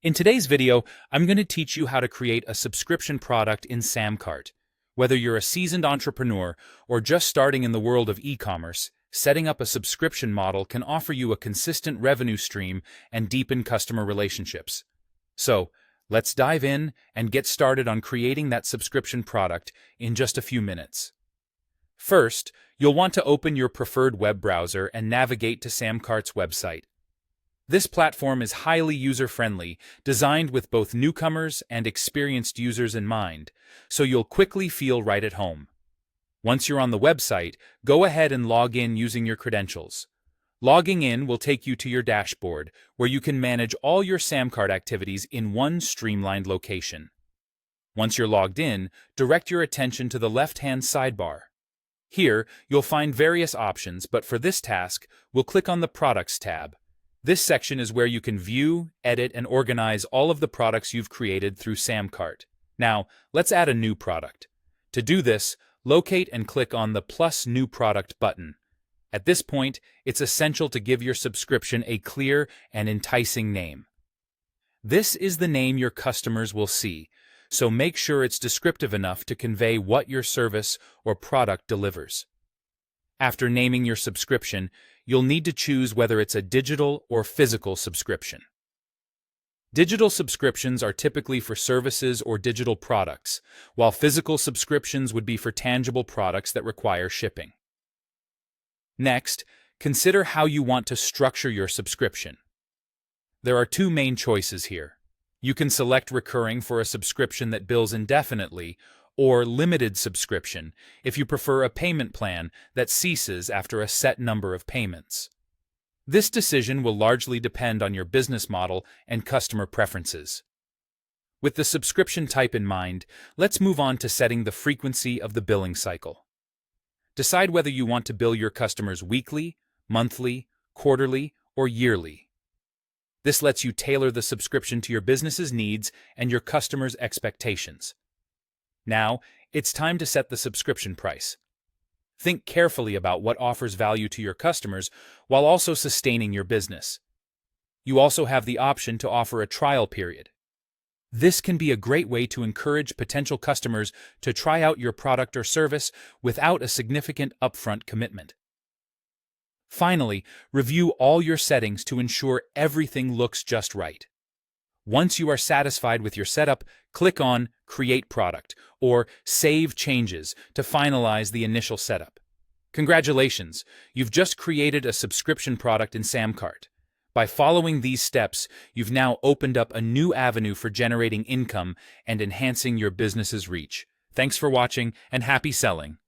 In today's video, I'm going to teach you how to create a subscription product in Samcart. Whether you're a seasoned entrepreneur or just starting in the world of e-commerce, setting up a subscription model can offer you a consistent revenue stream and deepen customer relationships. So, let's dive in and get started on creating that subscription product in just a few minutes. First, you'll want to open your preferred web browser and navigate to Samcart's website. This platform is highly user-friendly, designed with both newcomers and experienced users in mind, so you'll quickly feel right at home. Once you're on the website, go ahead and log in using your credentials. Logging in will take you to your dashboard, where you can manage all your Samcart activities in one streamlined location. Once you're logged in, direct your attention to the left-hand sidebar. Here, you'll find various options, but for this task, we'll click on the Products tab. This section is where you can view, edit, and organize all of the products you've created through Samcart. Now, let's add a new product. To do this, locate and click on the Plus New Product button. At this point, it's essential to give your subscription a clear and enticing name. This is the name your customers will see, so make sure it's descriptive enough to convey what your service or product delivers. After naming your subscription, you'll need to choose whether it's a digital or physical subscription. Digital subscriptions are typically for services or digital products, while physical subscriptions would be for tangible products that require shipping. Next, consider how you want to structure your subscription. There are two main choices here. You can select recurring for a subscription that bills indefinitely, or limited subscription if you prefer a payment plan that ceases after a set number of payments. This decision will largely depend on your business model and customer preferences. With the subscription type in mind, let's move on to setting the frequency of the billing cycle. Decide whether you want to bill your customers weekly, monthly, quarterly, or yearly. This lets you tailor the subscription to your business's needs and your customers' expectations. Now, it's time to set the subscription price. Think carefully about what offers value to your customers while also sustaining your business. You also have the option to offer a trial period. This can be a great way to encourage potential customers to try out your product or service without a significant upfront commitment. Finally, review all your settings to ensure everything looks just right. Once you are satisfied with your setup, click on Create Product or Save Changes to finalize the initial setup. Congratulations, you've just created a subscription product in Samcart. By following these steps, you've now opened up a new avenue for generating income and enhancing your business's reach. Thanks for watching and happy selling.